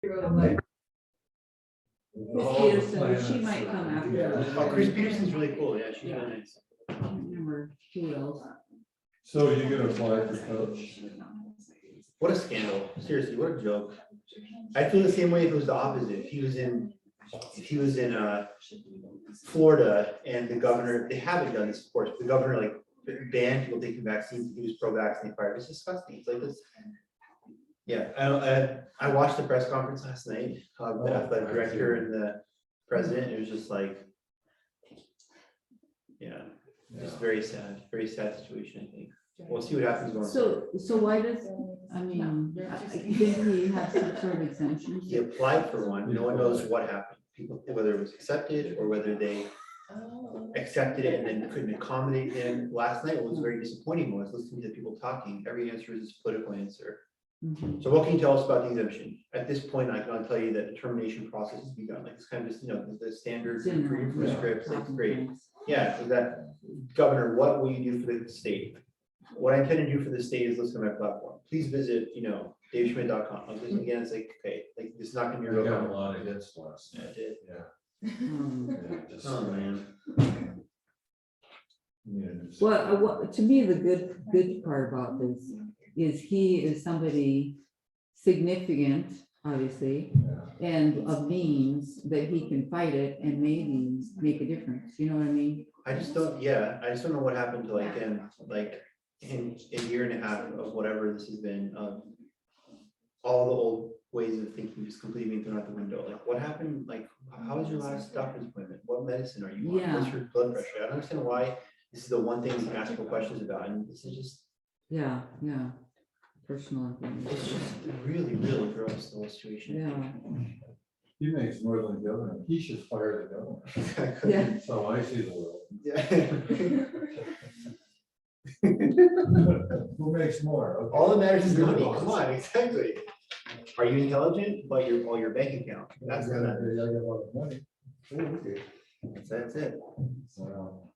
Peterson, she might come after. Oh, Chris Peterson's really cool. Yeah, she's really nice. I don't remember who else. So you gonna apply for coach? What a scandal. Seriously, what a joke. I feel the same way if it was the opposite. If he was in Florida and the governor, they haven't done this, of course, the governor like banned people taking vaccines. He was pro-vaccine fired. It's disgusting. It's like this. Yeah, I watched the press conference last night. The athletic director and the president. It was just like, yeah, just very sad situation. I think we'll see what happens going forward. So why does, I mean, didn't he have some sort of exemption? He applied for one. No one knows what happened. People, whether it was accepted or whether they accepted it and then couldn't accommodate him. Last night, what was very disappointing was listening to people talking. Every answer is a political answer. Mhm. So what can you tell us about the exemption? At this point, I can tell you that the termination process has begun. Like it's kind of just, the standard scripts, like it's great. Yeah, so that Governor, what will you do for the state? What I intend to do for the state is listen to my platform. Please visit, daveschmidt.com. Like this again, it's like, okay, like this is not gonna be You real. got a lot of hits last Yeah, night. I did. Yeah. Just- Oh, man. Yeah, just- Well, to me, the good part about this is he is somebody significant, obviously, Yeah. and of means that he can fight it and maybe make a difference. You know what I mean? I just don't know what happened to like him, like in a year and a half of whatever this has been, all the old ways of thinking just completely being thrown out the window. Like what happened? Like, how was your last doctor's appointment? What medicine are you on? Yeah. What's your blood pressure? I don't understand why this is the one thing we can ask for questions about. And this is just, Yeah. Personal it's information. just really, really gross, the whole situation. Yeah. He makes more than the governor. He should fire the governor. Yeah. That's how I see the world. Yeah. Who makes more? Okay. All that matters is money. Come on, exactly. Are you intelligent? But your bank account. That's I gonna, got a lot of money. Oh, okay. that's it. Well,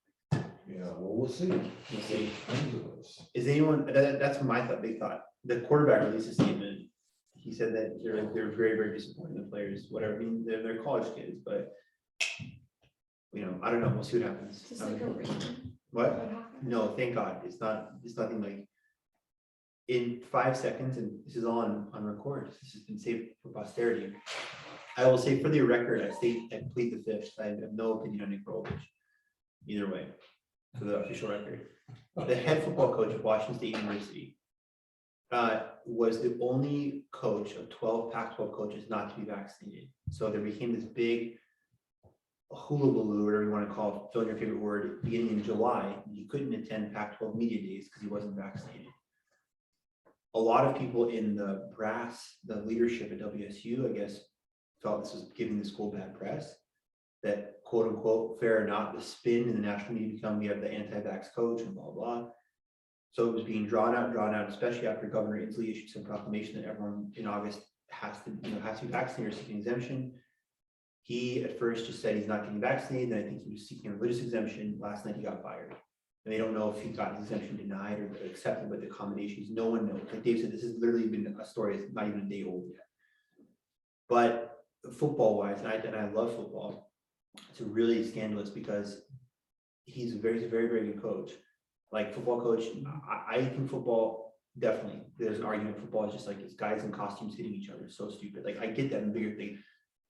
yeah, well, we'll see. We'll see. Tons of us. Is anyone, that's my thought, big thought. The quarterback released a statement. He said that they're very, very disappointed in the players, whatever. I mean, they're college kids, but I don't know. We'll see what happens. What? No, thank God. It's nothing like in 5 seconds, and this is all on record. This has been saved for posterity. I will say for the record, I plead the fifth. I have no opinion on Nick Rolovich. Either way, for the official record. The head football coach of Washington State University was the only coach of 12 Pac-12 coaches not to be vaccinated. So there became this big hullabaloo, whatever you want to call it, fill in your favorite word, beginning in July. He couldn't attend Pac-12 media days because he wasn't vaccinated. A lot of people in the brass, the leadership at WSU, I guess, felt this was giving the school bad press. That quote unquote, fair or not, the spin in the national media become we have the anti-vax coach and blah, blah. So it was being drawn out, especially after Governor Inslee issued some proclamation that everyone in August has to be vaccinated or seek an exemption. He at first just said he's not getting vaccinated. Then I think he was seeking a religious exemption. Last night he got fired. And they don't know if he got his exemption denied or accepted with the accommodations. No one knows. Like Dave said, this has literally been a story that's not even a day old yet. But football wise, and I love football, it's really scandalous because he's a very, very, very good coach. Like football coach, I think football, definitely, there's an argument football is just like it's guys in costumes hitting each other. So stupid. Like I get that in the bigger thing.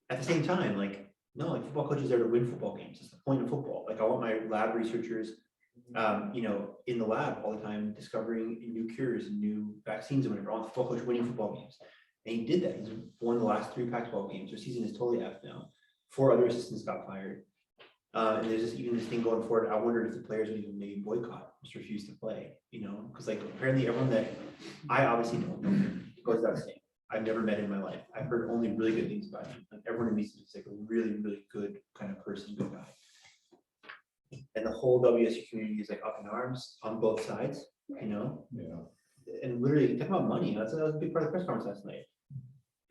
At the same time, like, no, like football coaches are there to win football games. It's the point of football. Like I want my lab researchers, in the lab all the time, discovering new cures and new vaccines and whatever. I want the football coach winning football games. And he did that. He's won the last 3 Pac-12 games. Their season is totally F now. 4 other assistants got fired. And there's just even this thing going forward. I wondered if the players would even maybe boycott, just refuse to play, because like apparently everyone that I obviously don't know him, goes without saying. I've never met him in my life. I've heard only really good things about him. Like everyone in meets him is like a really, really good kind of person, good guy. And the whole WSU community is like up in arms on both sides, Yeah. And literally talking about money. That was a big part of the press conference last night.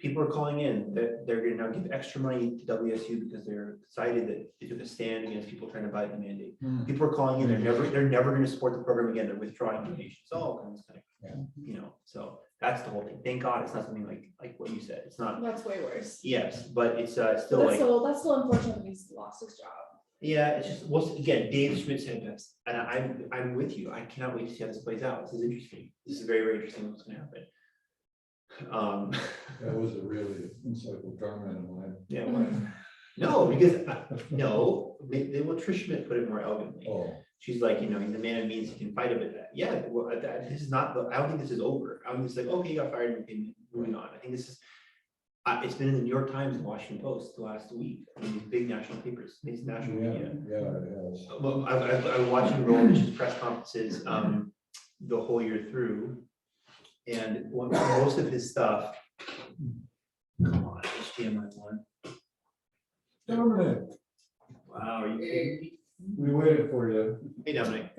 people are calling in that they're gonna now give extra money to WSU because they're excited that they took a stand against people trying to buy the mandate. People are calling in, they're never gonna support the program again, they're withdrawing donations, all kinds of things. You know, so that's the whole thing. Thank God it's not something like what you said. It's not, That's way worse. yes, but it's still That's like, that's still unfortunate that he's lost his job. yeah, it's just, well, again, Dave Schmidt said best, and I'm with you. I cannot wait to see how this plays out. This is interesting. This is very, very interesting what's gonna happen. That was a really insightful comment of mine. Yeah, what? No, because, no, they will, Trish Schmidt put it more elegantly. Oh, She's like, you know, he's a man of means, he can fight a bit. Yeah, well, this is not, I don't think this is over. I don't think it's like, okay, you got fired, okay, moving on. I think this is, it's been in the New York Times and Washington Post the last week, I mean, these big national papers, these national yeah, media. yeah, it has. Well, I watched Romich's press conferences, the whole year through. And most of his stuff, come on, HDMI one. Dominic, Wow, are you kidding me? we waited for you. Hey, Dominic.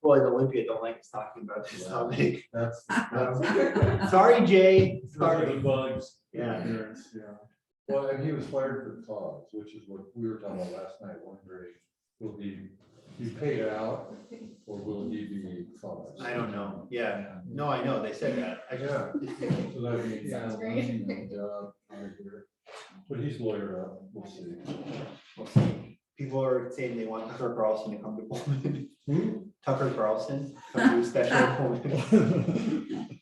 Well, the Olympia don't like us talking about this topic. That's. Sorry, Jay. Sorry. Bugs. Yeah. Yeah. Well, and he was fired for cause, which is what we were talking about last night, wondering, will he be paid out or will he be cause? I don't know. Yeah. No, I know. They said that. I just, So that means, Sounds great. but he's lawyered up, we'll see. we'll see. People are saying they want Tucker Carlson to come to Pullman. Tucker Carlson, come to a special at Pullman.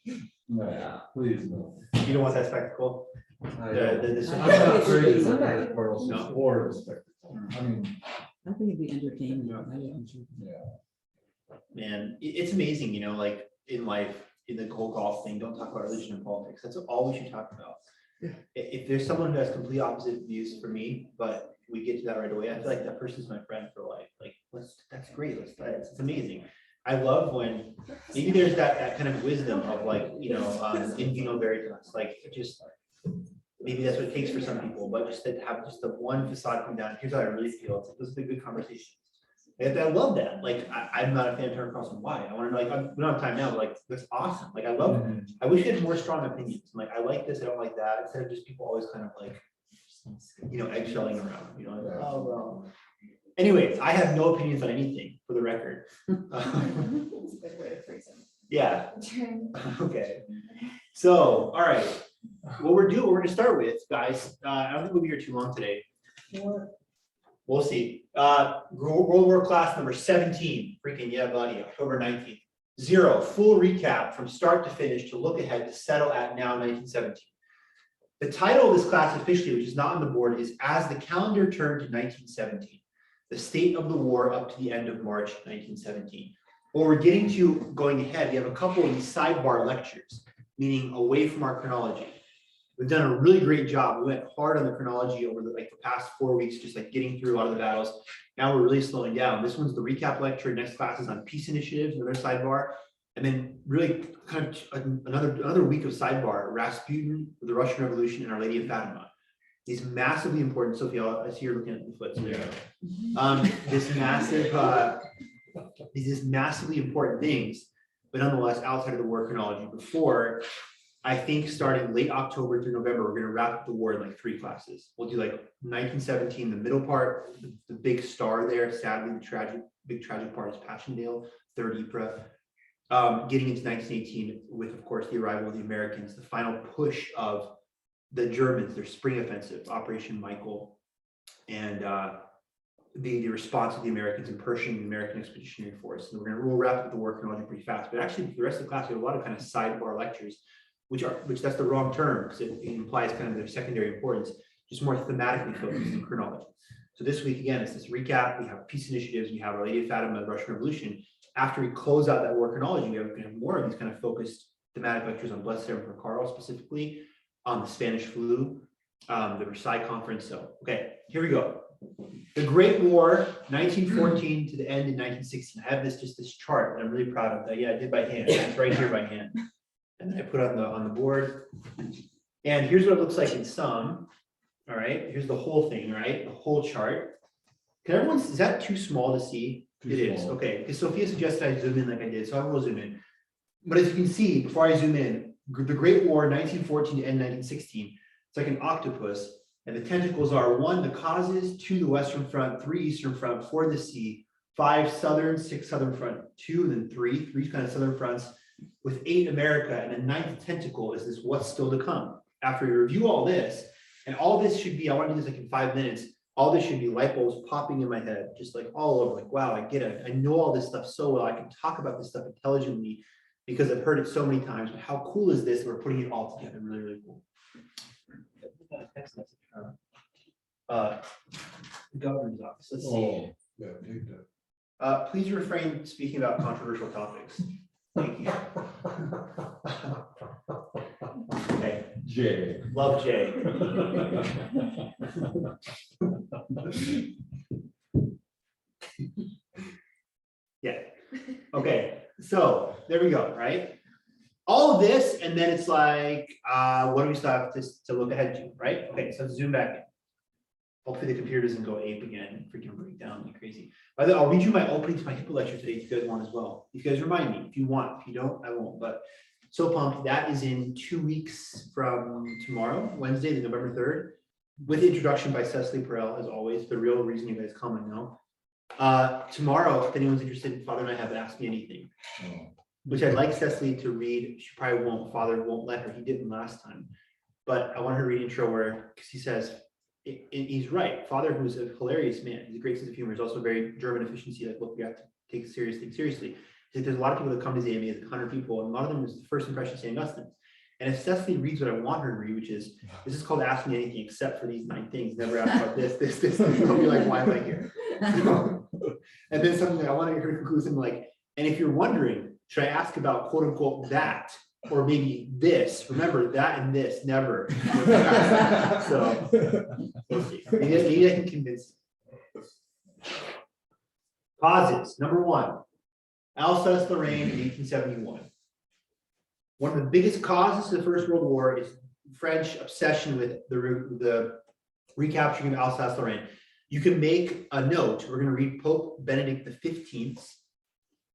No, please no. You don't want that spectacle? I The- I'm not crazy No. about Tucker Carlson No. or the spectacle. I mean, I think it'd be entertaining. I yeah. Man, it's amazing, you know, like in life, in the whole golf thing, don't talk about religion and politics. That's all we should talk about. If there's someone who has complete opposite views for me, but we get to that right away, I feel like that person's my friend for life. Like, that's great. It's amazing. I love when maybe there's that kind of wisdom of like, you know, in vino veritas, like it just maybe that's what it takes for some people, but just to have just the one facade come down. Here's how I really feel. It's like this is a good conversation. And I love that. Like I'm not a fan of Tucker Carlson. Why? I want to know, like, we don't have time now, but like that's awesome. Like I love it. I wish we had more strong opinions. I'm like, I like this, I don't like that, instead of just people always kind of like, you know, eggshelling around, you know, like, oh well. Anyways, I have no opinions on anything, for the record. That's a good way to phrase Yeah, it. okay. So, all right, what we're gonna start with, guys, I don't think we'll be here too long today. We'll see. World War class number 17, freaking yeah, buddy, October 19th. 0, full recap from start to finish to look ahead to settle at now 1917. The title of this class officially, which is not on the board, is As the Calendar Turned to 1917, the State of the War up to the end of March 1917. What we're getting to going ahead, we have a couple of these sidebar lectures, meaning away from our chronology. We've done a really great job. We went hard on the chronology over the past 4 weeks, just like getting through a lot of the battles. Now we're really slowing down. This one's the recap lecture. Next class is on peace initiatives, another sidebar. And then really kind of another week of sidebar, Rasputin, the Russian Revolution, and Our Lady of Fatima. These massively important, Sophia, I see you're looking at the foot. So there you go. These massively important things, but nonetheless outside of the war chronology. Before, I think starting late October through November, we're going to wrap up the war in like 3 classes. We'll do like 1917, the middle part, the big star there. Sadly, the big tragic part is Passchendaele, 3rd Ypres. Getting into 1918 with, of course, the arrival of the Americans, the final push of the Germans, their spring offensive, Operation Michael, and the response of the Americans in Pershing, the American Expeditionary Force. And we'll wrap up the war chronology pretty fast. But actually, for the rest of the class, we have a lot of kind of sidebar lectures, which that's the wrong term because it implies kind of their secondary importance, just more thematically focused in chronology. So this week, again, it's this recap. We have peace initiatives. We have Our Lady of Fatima, the Russian Revolution. After we close out that war chronology, we have more of these kind of focused thematic lectures on Blessed Emperor Karl specifically, on the Spanish flu, the Versailles Conference. So, okay, here we go. The Great War, 1914 to the end in 1916. I have this chart that I'm really proud of. That, yeah, I did by hand. It's right here by hand, and I put on the board. And here's what it looks like in sum. All right, here's the whole thing. Right, the whole chart. Can everyone, is that too small to see? Too It is, small. okay, because Sophia suggested I zoom in like I did, so I will zoom in. But as you can see, before I zoom in, the Great War, 1914 to end 1916, it's like an octopus. And the tentacles are 1, the causes, 2, the Western Front, 3, Eastern Front, 4, the sea, 5, Southern, 6, Southern Front, 2, and then 3 kind of Southern fronts, with 8, America, and the 9th tentacle is this what's still to come. After we review all this, and all this should be, I want to do this like in 5 minutes, all this should be light bulbs popping in my head, just like all over, like, wow, I get it. I know all this stuff so well. I can talk about this stuff intelligently because I've heard it so many times. But how cool is this? We're putting it all together. Really, really cool. The governor's office. Let's see. Oh, yeah, take that. Please refrain speaking about controversial topics. Thank you. Okay. Jay. Love Jay. Yeah. Okay. So there we go. Right. All of this, and then it's like, what do we still have to look ahead to? Right. Okay. So zoom back in. Hopefully the computer doesn't go ape again, freaking break down like crazy. By the way, I'll read you my opening to my HIPAA lecture today if you guys want as well. If you guys remind me, if you want, if you don't, I won't. But so pumped. That is in 2 weeks from tomorrow, Wednesday, the November 3rd, with introduction by Cecily Perel, as always, the real reason you guys come, I know. Tomorrow, if anyone's interested, Father and I have Ask Me Anything, which I'd like Cecily to read. She probably won't, Father won't let her. He didn't last time. But I want her to read intro where, because he says, he's right. Father, who's a hilarious man, he's a great sense of humor. He's also very German efficiency. Like, look, we have to take serious things seriously. Like, there's a lot of people that come to the AMA, there's 100 people, and a lot of them is the first impression St. Augustine. And if Cecily reads what I want her to read, which is, this is called Ask Me Anything except for these 9 things. Never ask about this. I'll be like, why am I here? And then something that I want to hear her conclude something like, and if you're wondering, should I ask about quote unquote that? Or maybe this, remember that and this, never. So, we'll see. Maybe I can convince you. Causes, number 1, Alsace-Lorraine in 1871. One of the biggest causes of the First World War is French obsession with the recapturing of Alsace-Lorraine. You can make a note, we're gonna read Pope Benedict XV.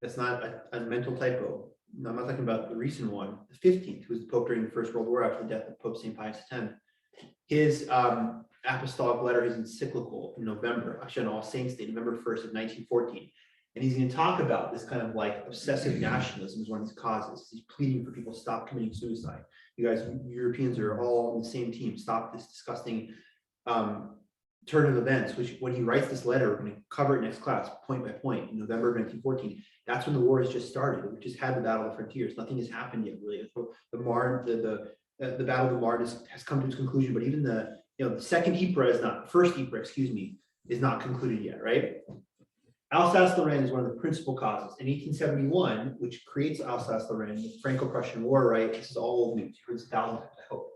That's not a mental typo. No, I'm not talking about the recent one, the 15th, who was the Pope during the First World War after the death of Pope St. Pius X. His apostolic letter, his encyclical in November, actually on All Saints Day, November 1st of 1914. And he's going to talk about this kind of like obsessive nationalism is one of these causes. He's pleading for people to stop committing suicide. You guys, Europeans are all on the same team. Stop this disgusting turn of events, which when he writes this letter, we're going to cover it next class, point by point, in November of 1914. That's when the war has just started. We just had the Battle of the Frontiers. Nothing has happened yet, really. The Marne, the Battle of the Marne has come to its conclusion, but even the second Ypres is not, first Ypres, excuse me, is not concluded yet, right? Alsace-Lorraine is one of the principal causes. In 1871, which creates Alsace-Lorraine, the Franco-Prussian War, right? This is all old news. You've heard this 1,000 times, I hope.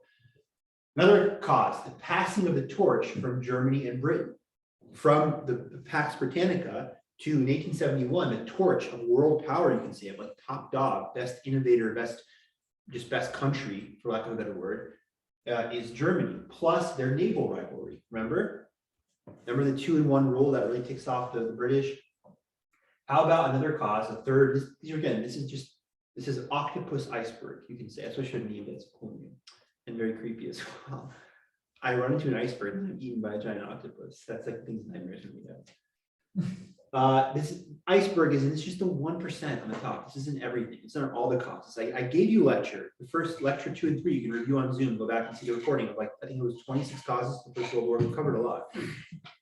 Another cause, the passing of the torch from Germany and Britain. From the Pax Britannica to, in 1871, the torch of world power, you can say, of like top dog, best innovator, best country, for lack of a better word, is Germany, plus their naval rivalry. Remember the 2-in-1 rule that really ticks off the British? How about another cause, a third, this is octopus iceberg, you can say. That's what I should name it. It's a cool name and very creepy as well. I run into an iceberg and I'm eaten by a giant octopus. That's like things nightmares when we have. This iceberg it's just the 1% on the top. This isn't everything. It's not all the causes. I gave you a lecture, the first lecture 2 and 3, you can review on Zoom, go back and see the recording of I think it was 26 causes for the First World War. We covered a lot.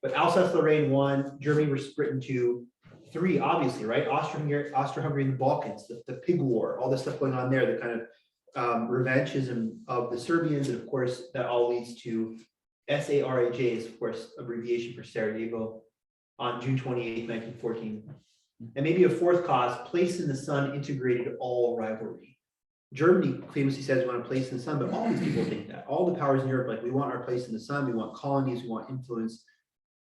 But Alsace-Lorraine 1, Germany versus Britain 2, 3, obviously, right? Austria-Hungary and the Balkans, the pig war, all this stuff going on there, the kind of revanchism of the Serbians, and of course that all leads to SARAJ, is of course abbreviation for Sarajevo, on June 28th, 1914. And maybe a fourth cause, place in the sun integrated all rivalry. Germany famously says we want a place in the sun, but all these people think that. All the powers in Europe, like, we want our place in the sun, we want colonies, we want influence.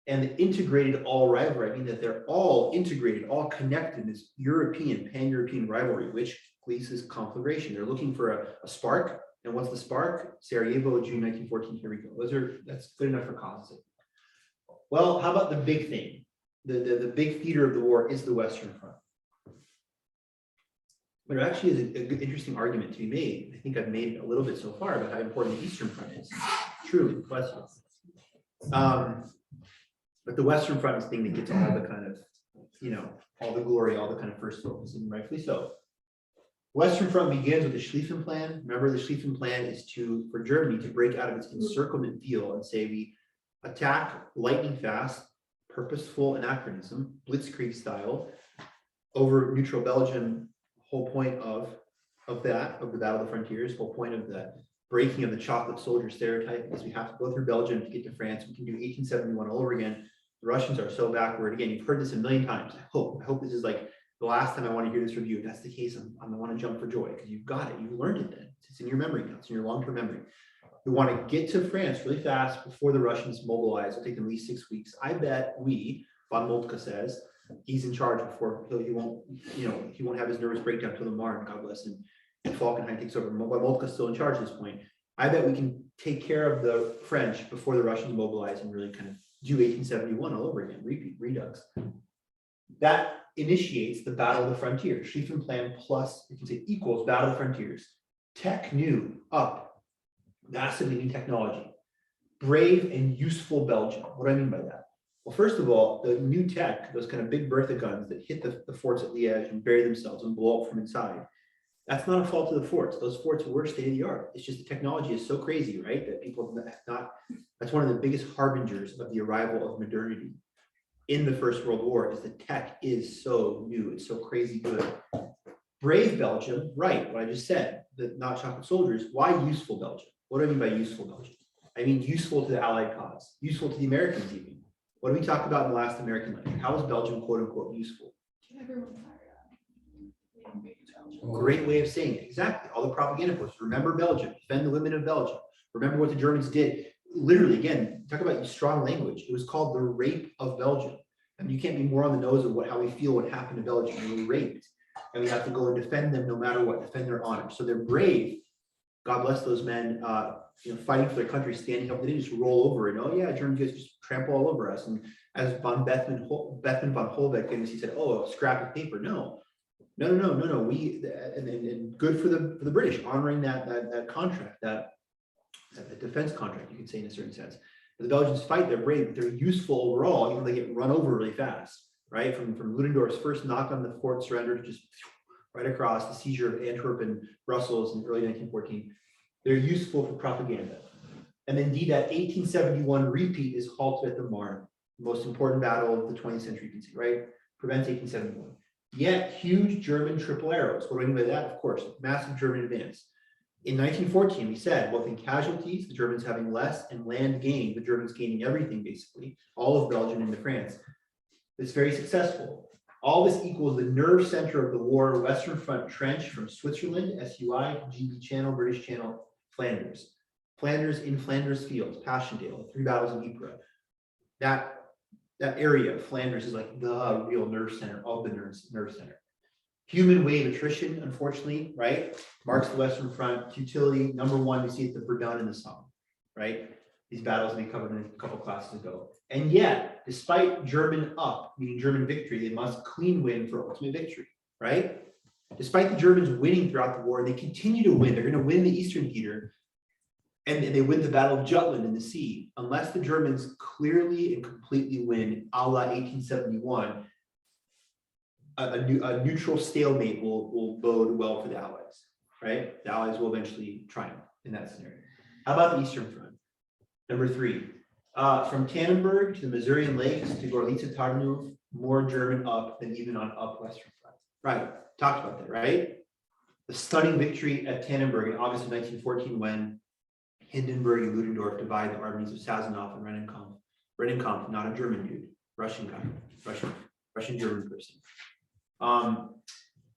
And the integrated all rivalry, I mean that they're all integrated, all connected in this European, pan-European rivalry, which leads to this conflagration. They're looking for a spark. And what's the spark? Sarajevo, June 1914, here we go. That's good enough for causes. Well, how about the big thing? The big theater of the war is the Western Front. But it actually is a good, interesting argument to be made. I think I've made it a little bit so far about how important the Eastern Front is. Truly, bless you. But the Western Front is the thing that gets all the kind of, all the glory, all the kind of first focus, and rightfully so. Western Front begins with the Schlieffen Plan. Remember, the Schlieffen Plan is for Germany to break out of its encirclement field and say we attack lightning fast, purposeful anachronism, blitzkrieg style, over neutral Belgium. Whole point of the Battle of the Frontiers, whole point of the breaking of the chocolate soldier stereotype is we have to go through Belgium to get to France. We can do 1871 all over again. The Russians are so backward. Again, you've heard this a million times. I hope this is like the last time I want to hear this review. If that's the case, I want to jump for joy because you've got it. You've learned it then. It's in your memory now. It's in your long-term memory. We want to get to France really fast before the Russians mobilize. It'll take them at least 6 weeks. I bet Von Moltke says, he's in charge before he won't have his nervous breakdown till the Marne, God bless him. And Falkenhayn takes over. Moltke's still in charge at this point. I bet we can take care of the French before the Russians mobilize and really kind of do 1871 all over again, repeat, redux. That initiates the Battle of the Frontiers. Schlieffen Plan plus, you can say equals Battle of the Frontiers. Tech new, up, massively new technology. Brave and useful Belgium. What do I mean by that? Well, first of all, the new tech, those kind of big Bertha guns that hit the forts at Liège and bury themselves and blow up from inside, that's not a fault of the forts. Those forts were state of the art. It's just the technology is so crazy, right? That people have not, that's one of the biggest harbingers of the arrival of modernity in the First World War is the tech is so new. It's so crazy good. Brave Belgium, right, what I just said, the not chocolate soldiers. Why useful Belgium? What do I mean by useful Belgium? I mean useful to the Allied cause, useful to the Americans even. What did we talk about in the last American lecture? How is Belgium quote unquote useful? Get everyone fired up. Great way of saying it. Exactly. All the propaganda posts. Remember Belgium. Defend the women of Belgium. Remember what the Germans did. Literally, again, talk about strong language. It was called the rape of Belgium. I mean, you can't be more on the nose of how we feel what happened to Belgium. They were raped. And we have to go and defend them no matter what, defend their honor. So they're brave. God bless those men, fighting for their country, standing up. They didn't just roll over and, oh yeah, Germans just trample all over us. And as von Bethmann von Holbeck famously said, oh, a scrap of paper. No. We and good for the British honoring that contract, that defense contract, you could say in a certain sense. But the Belgians fight, they're brave, but they're useful overall, even though they get run over really fast, right? From Ludendorff's first knock on the fort surrender to just right across the seizure of Antwerp and Brussels in early 1914. They're useful for propaganda. And indeed, that 1871 repeat is halted at the Marne, the most important battle of the 20th century, you can see, right? Prevents 1871. Yet huge German triple arrows. What do I mean by that? Of course, massive German advance. In 1914, we said, both in casualties, the Germans having less, and land gain, the Germans gaining everything, basically, all of Belgium into France. It's very successful. All this equals the nerve center of the war, Western Front trench from Switzerland, SUI, GB Channel, British Channel, Flanders. Flanders in Flanders Fields, Passchendaele, 3 battles of Ypres. That area of Flanders is like the real nerve center of the nerve center. Human wave attrition, unfortunately, right, marks the Western Front. Futility, number one, we see at the Verdun and the Somme, right? These battles we covered in a couple classes ago. And yet, despite German up, meaning German victory, they must clean win for ultimate victory, right? Despite the Germans winning throughout the war, and they continue to win, they're going to win the Eastern Theater, and they win the Battle of Jutland in the sea. Unless the Germans clearly and completely win a la 1871, a neutral stalemate will bode well for the Allies, right? The Allies will eventually triumph in that scenario. How about the Eastern Front? Number 3, from Tandenberg to the Masurian Lakes to Gorlice Tarnów, more German up than even on up Western Front. Right, talked about that, right? The stunning victory at Tandenberg in August of 1914 when Hindenburg and Ludendorff divide the armies of Sazonov and Rennenkampf. Rennenkampf, not a German dude, Russian guy, Russian-German person.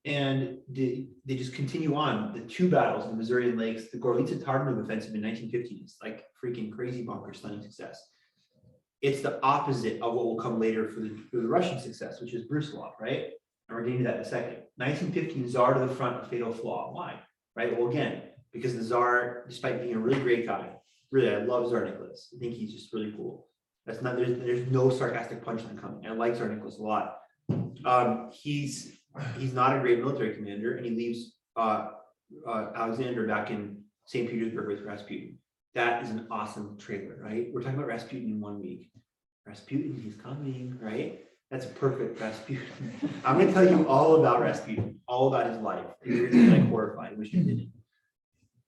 And they just continue on the 2 battles in the Masurian Lakes. The Gorlice Tarnów offensive in 1915 is like freaking crazy bonkers, stunning success. It's the opposite of what will come later for the Russian success, which is Brusilov, right? And we're getting to that in a second. 1915, Tsar to the front, a fatal flaw. Why? Right? Well, again, because the Tsar, despite being a really great guy, really, I love Tsar Nicholas. I think he's just really cool. That's not, there's no sarcastic punchline coming. I like Tsar Nicholas a lot. He's not a great military commander, and he leaves Alexander back in St. Petersburg with Rasputin. That is an awesome trailer, right? We're talking about Rasputin in 1 week. Rasputin, he's coming, right? That's a perfect Rasputin. I'm going to tell you all about Rasputin, all about his life. And you're going to be like horrified. I wish you didn't.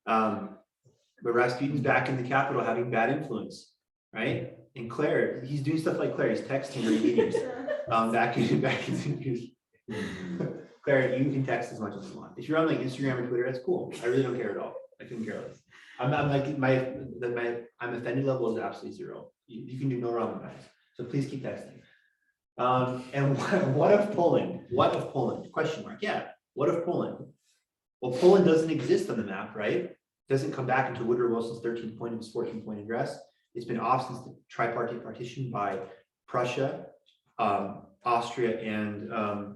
But Rasputin's back in the capital having bad influence, right? And Claire, he's doing stuff like Claire. He's texting her meetings. Back in Claire, you can text as much as you want. If you're on like Instagram or Twitter, that's cool. I really don't care at all. I couldn't care less. I'm like I'm offended level is absolutely 0. You can do no wrong with that. So please keep texting. And what of Poland? What of Poland? Question mark. Yeah. What of Poland? Well, Poland doesn't exist on the map, right? Doesn't come back into Woodrow Wilson's 13-point and his 14-point address. It's been off since the tripartite partition by Prussia, Austria, and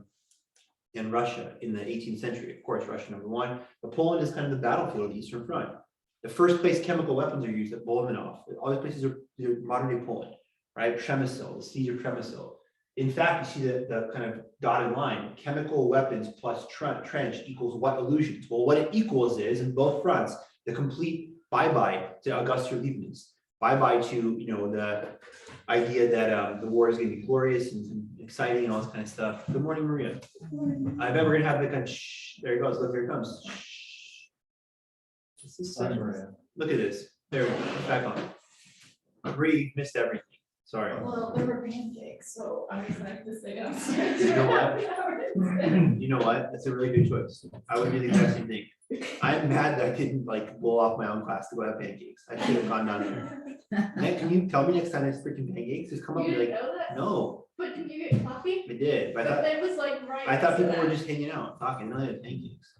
Russia in the 18th century. Of course, Russia #1. But Poland is kind of the battlefield of the Eastern Front. The first place chemical weapons are used at Bolomenov. All these places are modern day Poland, right? Przemysl, the siege of Przemysl. In fact, you see the kind of dotted line, chemical weapons plus trench equals what illusions? Well, what it equals is, in both fronts, the complete bye-bye to Augusta Leibniz. Bye-bye to, the idea that the war is going to be glorious and exciting and all this kind of stuff. Good morning, Maria. I bet we're going to have the kind of shh. There it goes. Look, here it comes. Shh. This is Hi, Maria. Look at this. There we go. Back on. Maria, you missed everything. Sorry. Well, there were pancakes, so I decided to stay downstairs. You know what? You know what? That's a really good choice. I would do the exact same thing. I'm mad that I didn't like blow off my own class to go have pancakes. I should have gone down there. Nick, can you tell me next time it's freaking pancakes? Just come up You and be didn't like, know that? no, But did you get coffee? I did. But But it was like right. I thought next to people were that. just hanging out, talking. No, they had pancakes.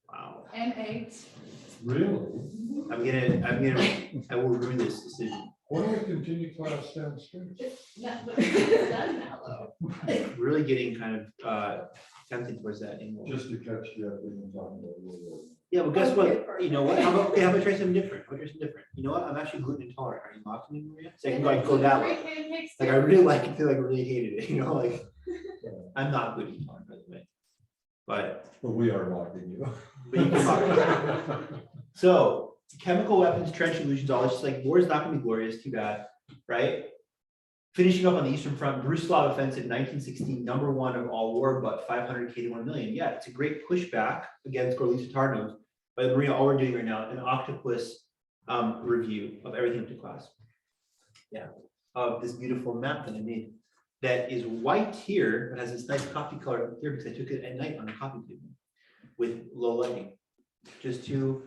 Wow. And eggs. Really? I will ruin this decision. Why don't we continue class downstairs? It's not, but it's done now though. Really getting kind of tempted towards that anymore. Just to catch you up and talking about a little Yeah, well, guess Okay, what? You know what? How about I try something different? How about try something different? You know what? I'm actually gluten intolerant. Are you mocking me, Maria? So I can go that way. Three pancakes Like I really like it, feel like I really hated it, like I'm not gluten intolerant, by the way. But we are mocking you. you can mock me. So chemical weapons, trench illusions, all it's just like war is not gonna be glorious, too bad, right? Finishing up on the Eastern Front, Brusilov offensive 1916, #1 of all war, but 500K to 1 million. Yeah, it's a great pushback against Gorlitsa Tarnov. But Maria, all we're doing right now, an octopus review of everything up to class. Yeah, of this beautiful map that I made. That is white here, but has this nice coffee color up here because I took it at night on the coffee table with low lighting, just to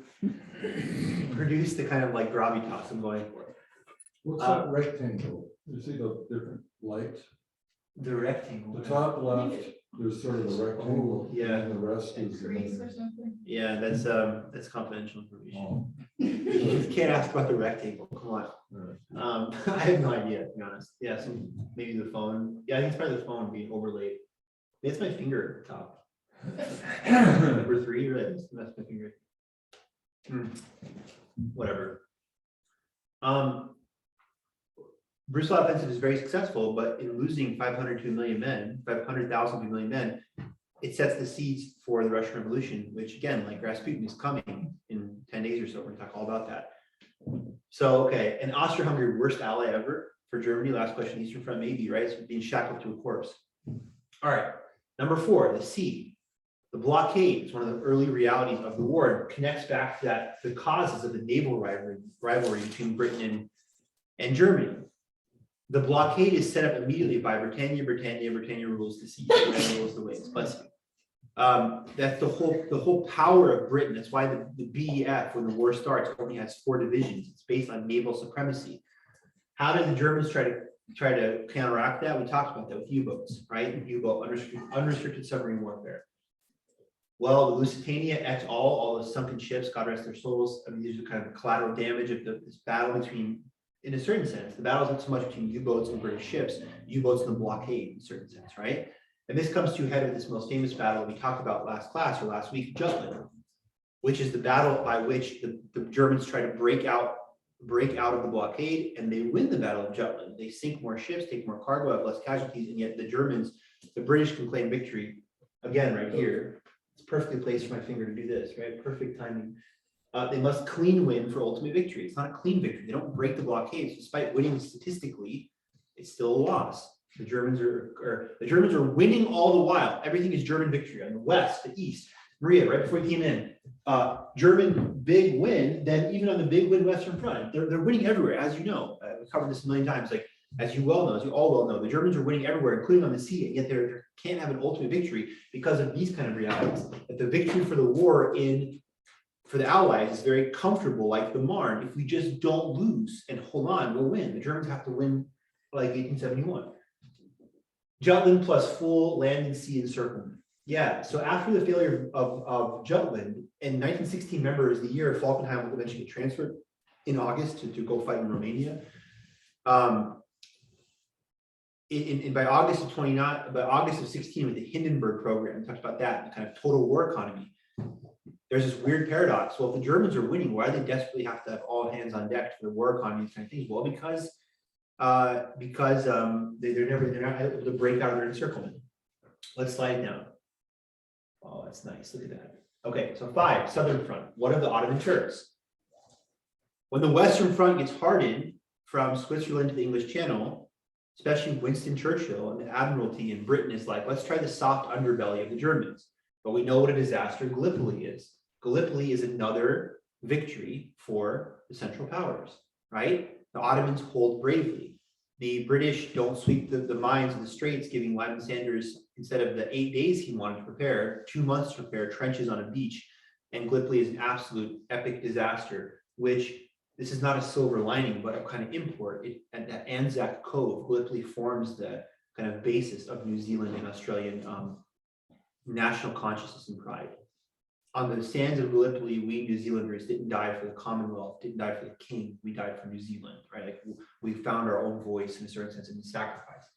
produce the kind of like gravitas I'm going for. What's that rectangle? You see the different lights? The rectangle. The top left, there's sort of a rectangle. Oh, yeah. And the rest is. Grease or something. Yeah, that's confidential information. Oh, You can't ask about the rectangle. Come on. right. I have no idea, to be honest. Yeah, so maybe the phone. Yeah, I think it's probably the phone being overlaid. It's my finger at the top. Number 3, right? That's my finger. Whatever. Brusilov offensive is very successful, but in losing 500 to 1 million men, 500,000 to 1 million men, it sets the seeds for the Russian Revolution, which again, like Rasputin, is coming in 10 days or so. We're gonna talk all about that. So, okay, and Austria-Hungary, worst ally ever for Germany. Last question, Eastern Front, maybe, right? It's being shackled to a corpse. All right, number 4, the sea. The blockade is one of the early realities of the war. It connects back to that, the causes of the naval rivalry between Britain and Germany. The blockade is set up immediately by Britannia rules the sea, Britannia rules the waves. But that's the whole power of Britain. That's why the BEF, when the war starts, only has 4 divisions. It's based on naval supremacy. How did the Germans try to counteract that? We talked about that with U-boats, right? U-boat, unrestricted submarine warfare. Well, the Lusitania et al., all the sunken ships, God rest their souls. I mean, these are kind of the collateral damage of this battle between, in a certain sense, the battle isn't so much between U-boats and British ships, U-boats and the blockade in a certain sense, right? And this comes to a head with this most famous battle we talked about last class or last week, Jutland, which is the battle by which the Germans try to break out break out of the blockade, and they win the Battle of Jutland. They sink more ships, take more cargo, have less casualties, and yet the British can claim victory again right here. It's perfectly placed for my finger to do this, right? Perfect timing. They must clean win for ultimate victory. It's not a clean victory. They don't break the blockades. Despite winning statistically, it's still a loss. The Germans are winning all the while. Everything is German victory on the west, the east. Maria, right before you came in, German big win. Then even on the big win Western Front, they're winning everywhere, as you know. We've covered this a million times. Like as you well know, as you all well know, the Germans are winning everywhere, including on the sea. Yet they can't have an ultimate victory because of these kind of realities. That the victory for the war for the Allies is very comfortable, like the Marne. If we just don't lose and hold on, we'll win. The Germans have to win like 1871. Jutland plus full land and sea encirclement. Yeah, so after the failure of Jutland in 1916, remember, is the year Falkenhayn will eventually get transferred in August to go fight in Romania. By August of 29, by August of 16, with the Hindenburg program, we talked about that, the kind of total war economy. There's this weird paradox. Well, if the Germans are winning, why do they desperately have to have all hands on deck for the war economy and kind of things? Well, because they're not able to break out of their encirclement. Let's slide down. Oh, that's nice. Look at that. Okay, so 5, Southern Front. What of the Ottoman Turks? When the Western Front gets hardened from Switzerland to the English Channel, especially Winston Churchill and the Admiralty in Britain is like, let's try the soft underbelly of the Germans. But we know what a disaster Gallipoli is. Gallipoli is another victory for the Central Powers, right? The Ottomans hold bravely. The British don't sweep the mines of the straits, giving Lyman Sanders, instead of the 8 days he wanted to prepare, 2 months to prepare trenches on a beach. And Gallipoli is an absolute epic disaster, which this is not a silver lining, but a kind of import. At that Anzac Cove, Gallipoli forms the kind of basis of New Zealand and Australian national consciousness and pride. On the sands of Gallipoli, we New Zealanders didn't die for the Commonwealth, didn't die for the king, we died for New Zealand, right? Like we found our own voice in a certain sense in sacrifice.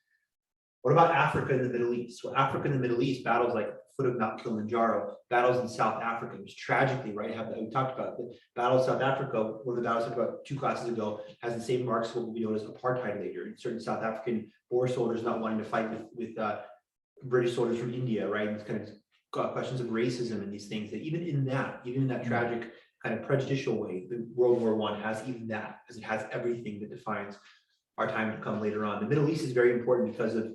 What about Africa and the Middle East? Well, Africa and the Middle East, battles like foot of Mount Kilimanjaro, battles in South Africa, which tragically, right, we talked about the Battle of South Africa, one of the battles about 2 classes ago, has the same marks of what will be known as apartheid later, in certain South African Boer soldiers not wanting to fight with British soldiers from India, right? And it's kind of questions of racism and these things, that even in that tragic kind of prejudicial way, the World War I has even that, because it has everything that defines our time to come later on. The Middle East is very important because of,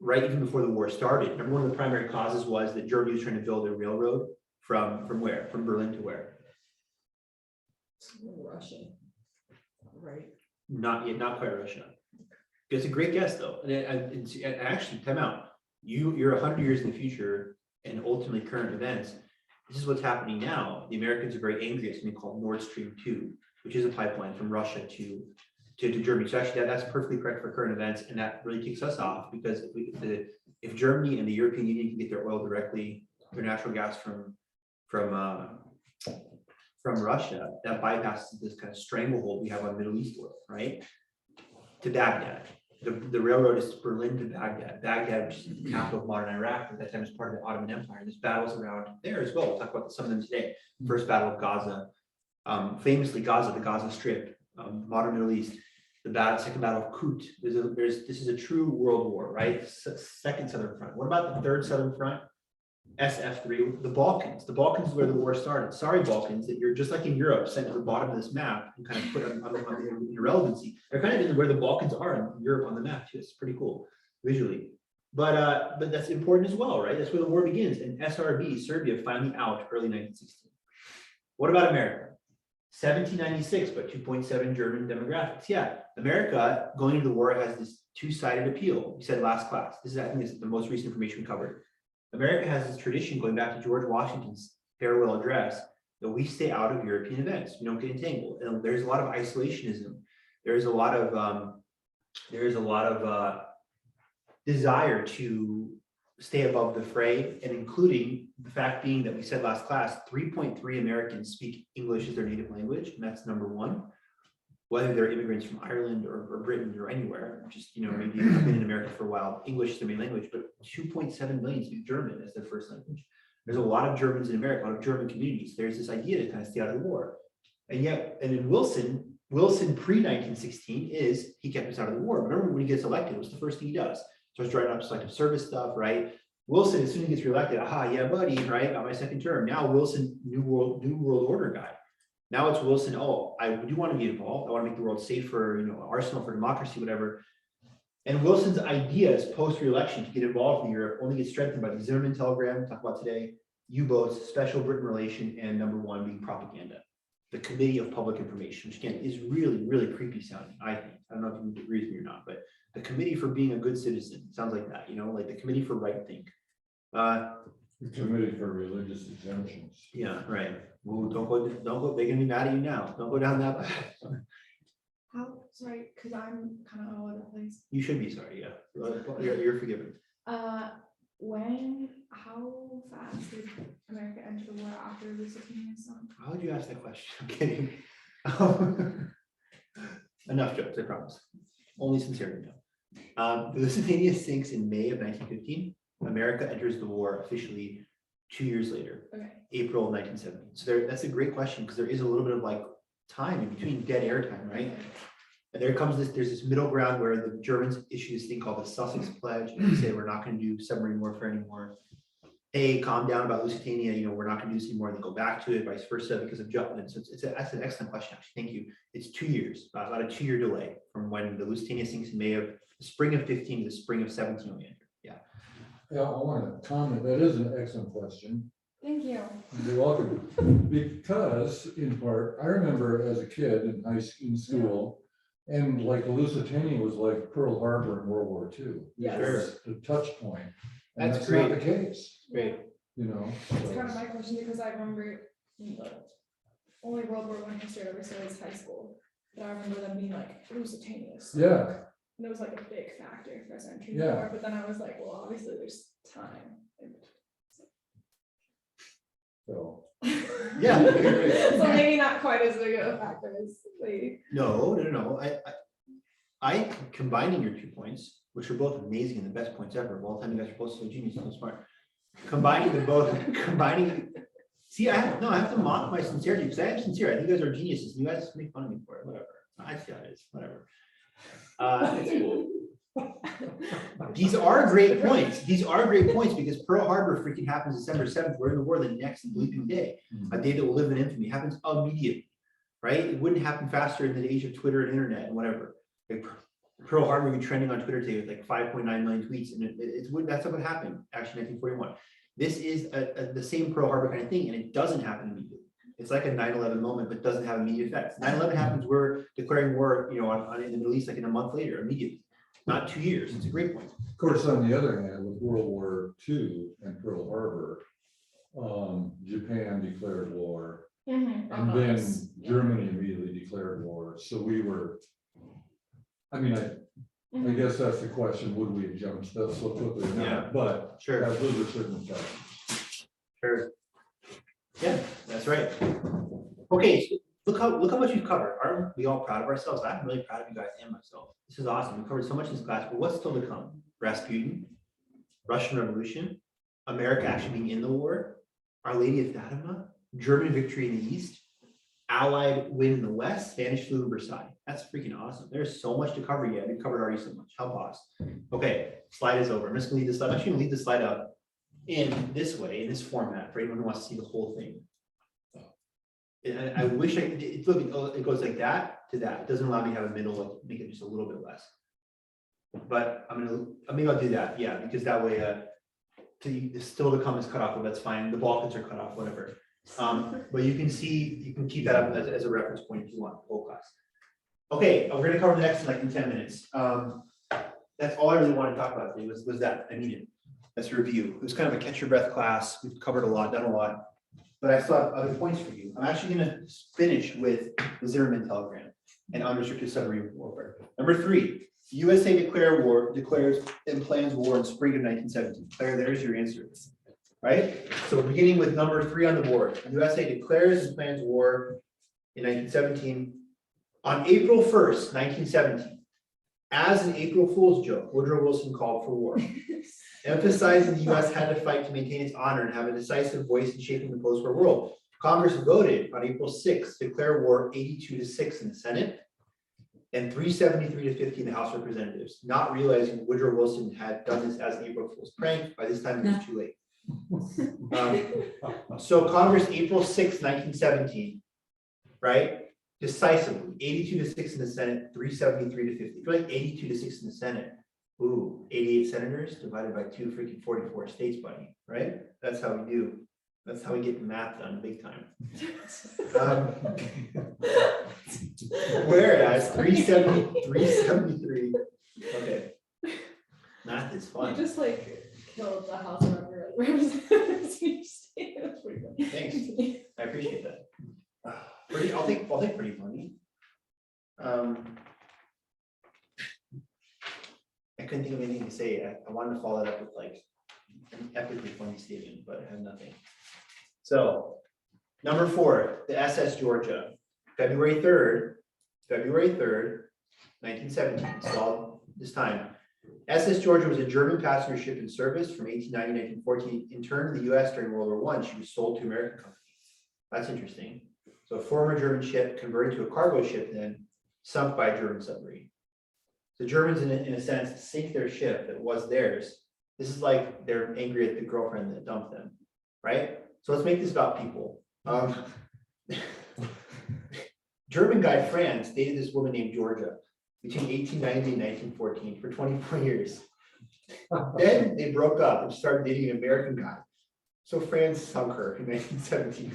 right even before the war started, remember one of the primary causes was that Germany was trying to build a railroad from where? From Berlin to where? Russia, right? Not yet, not quite Russia. It's a great guess though. And actually, time out. You're 100 years in the future, and ultimately current events. This is what's happening now. The Americans are very angry at something called Nord Stream 2, which is a pipeline from Russia to Germany. So actually that's perfectly correct for current events, and that really kicks us off, because if Germany and the European Union can get their oil directly, their natural gas from Russia, that bypasses this kind of stranglehold we have on Middle East oil, right? To Baghdad. The railroad is Berlin to Baghdad. Baghdad, which is the capital of modern Iraq, at that time was part of the Ottoman Empire. There's battles around there as well. We'll talk about some of them today. First Battle of Gaza, famously Gaza, the Gaza Strip, modern Middle East. Second Battle of Kut. This is a true world war, right? Second Southern Front. What about the Third Southern Front? SF3, the Balkans. The Balkans is where the war started. Sorry, Balkans, that you're just like in Europe, sent to the bottom of this map and kind of put on the irrelevancy. They're kind of in where the Balkans are in Europe on the map too. It's pretty cool visually. But that's important as well, right? That's where the war begins. And SRB, Serbia, finally out early 1916. What about America? 1796, but 2.7 German demographics. Yeah, America going into the war has this two-sided appeal. We said last class. I think this is the most recent information we covered. America has this tradition going back to George Washington's farewell address that we stay out of European events. We don't get entangled. And there's a lot of isolationism. There's a lot of desire to stay above the fray, and including the fact being that we said last class, 3.3 Americans speak English as their native language, and that's number one. Whether they're immigrants from Ireland or Britain or anywhere, just, maybe have been in America for a while, English is their main language, but 2.7 million speak German as their first language. There's a lot of Germans in America, a lot of German communities. There's this idea to kind of stay out of the war. And in Wilson, Wilson pre-1916 is he kept us out of the war. Remember when he gets elected, it was the first thing he does. Starts drawing up selective service stuff, right? Wilson, as soon as he gets reelected, aha, yeah, buddy, right? Got my second term. Now Wilson, new world order guy. Now it's Wilson, oh, I do want to be involved. I want to make the world safer, arsenal for democracy, whatever. And Wilson's ideas post-re-election to get involved in Europe only get strengthened by the Zimmerman telegram, talk about today, U-boats, special Britain relation, and number one being propaganda. The Committee of Public Information, which again is really, really creepy sounding, I think. I don't know if you agree with me or not, but the Committee for Being a Good Citizen sounds like that, like the Committee for Right Think. The Committee for Religious Exemptions. Yeah, right. Well, don't go, they're gonna be mad at you now. Don't go down that path. How, sorry, because I'm kind of all over the place. You should be sorry, yeah. You're forgiven. How fast did America enter the war after Lusitania sunk? How would you ask that question? I'm kidding. Enough jokes, I promise. Only sincerely no. The Lusitania sinks in May of 1915. America enters the war officially 2 years later, Okay. April of 1917. So that's a great question because there is a little bit of like time in between, dead air time, right? And there's this middle ground where the Germans issue this thing called the Sussex Pledge, and they say we're not going to do submarine warfare anymore. Hey, calm down about Lusitania, we're not going to do this anymore. They go back to it, vice versa, because of Jutland. So that's an excellent question, actually. Thank you. It's 2 years, about a 2-year delay from when the Lusitania sinks in May of the spring of 15 to the spring of 17. Yeah. Yeah, I want to comment. That is an excellent question. Thank you. You're welcome. Because in part, I remember as a kid in school, and like Lusitania was like Pearl Harbor in World War II. Yes. It was the touch point. And That's that's not great. the case, Great. It's so. kind of my question because I remember the only World War I history I ever studied is high school. But I remember them being like Lusitania. sunk. Yeah, And it was like a big factor for us entering Yeah. the war. But then I was like, well, obviously there's time. so. Yeah. So maybe not quite as big of a factor as the. No. I combining your 2 points, which are both amazing and the best points ever of all time. You guys are both so genius, so smart. Combining them both, see, I have to mock my sincerity because I am sincere. I think you guys are geniuses. You guys make fun of me for it, whatever. I see how it is, whatever. It's cool. These are great points. These are great points because Pearl Harbor freaking happens December 7th. We're in the war the next bleeping day. A day that will live in infamy. It happens immediately, right? It wouldn't happen faster in the age of Twitter and internet and whatever. Like Pearl Harbor would be trending on Twitter today with like 5.9 million tweets, and that's what happened actually in 1941. This is the same Pearl Harbor kind of thing, and it doesn't happen immediately. It's like a 9/11 moment, but doesn't have immediate effects. 9/11 happens, we're declaring war, in the Middle East like in a month later, immediately, not 2 years. It's a great point. Of course, on the other hand, with World War II and Pearl Harbor, Japan declared war, and then Germany immediately declared war. So we were, I guess that's the question, would we have jumped that so quickly or Yeah. not? But Sure. those are circumstances. Sure. Yeah, that's right. Okay, so look how much we've covered. Aren't we all proud of ourselves? I'm really proud of you guys and myself. This is awesome. We covered so much in this class, but what's still to come? Rasputin, Russian Revolution, America actually being in the war, Our Lady of Fatima, German victory in the East, Allied win in the West, Spanish flu in Versailles. That's freaking awesome. There's so much to cover yet. We've covered already so much. Help us. Okay, slide is over. I'm just gonna leave this slide. I'm actually gonna leave the slide up in this way, in this format, for anyone who wants to see the whole thing. And I wish I could, it goes like that to that. It doesn't allow me to have a middle, make it just a little bit less. But maybe I'll do that, yeah, because that way the still to come is cut off, but that's fine. The Balkans are cut off, whatever. But you can keep that up as a reference point if you want, whole class. Okay, we're gonna cover the next in 10 minutes. That's all I really wanted to talk about today was that. I mean, that's a review. It was kind of a catch your breath class. We've covered a lot, done a lot, but I still have other points for you. I'm actually gonna finish with the Zimmerman telegram and unrestricted submarine warfare. Number 3, USA declares and plans war in spring of 1917. Claire, there's your answer. Right? So we're beginning with number 3 on the board. USA declares and plans war in 1917. On April 1st, 1917, as an April Fool's joke, Woodrow Wilson called for war, emphasizing the US had to fight to maintain its honor and have a decisive voice in shaping the post-war world. Congress voted on April 6th to declare war 82-6 in the Senate and 373-50 in the House of Representatives, not realizing Woodrow Wilson had done this as an April Fool's prank. By this time, it was too late. So Congress, April 6th, 1917, right? Decisively, 82-6 in the Senate, 373-50. If you're like 82-6 in the Senate, ooh, 88 senators divided by 2 freaking 44 states, buddy, right? That's how we do. That's how we get math done big time. Whereas 373, okay. Math is You fun. just like killed the House of Representatives. That's pretty good. Thanks. I appreciate that. I'll take pretty funny. I couldn't think of anything to say. I wanted to follow it up with like an epically funny statement, but I have nothing. So, number 4, the SS Georgia, February 3rd, 1917, so this time. SS Georgia was a German passenger ship in service from 1890 to 1914. Interned in the US during World War I, she was sold to American companies. That's interesting. So a former German ship converted to a cargo ship, then sunk by a German submarine. The Germans, in a sense, sink their ship that was theirs. This is like they're angry at the girlfriend that dumped them, right? So let's make this about people. German guy Franz dated this woman named Georgia between 1890 and 1914 for 24 years. Then they broke up and started dating an American guy. So Franz sunk her in 1917.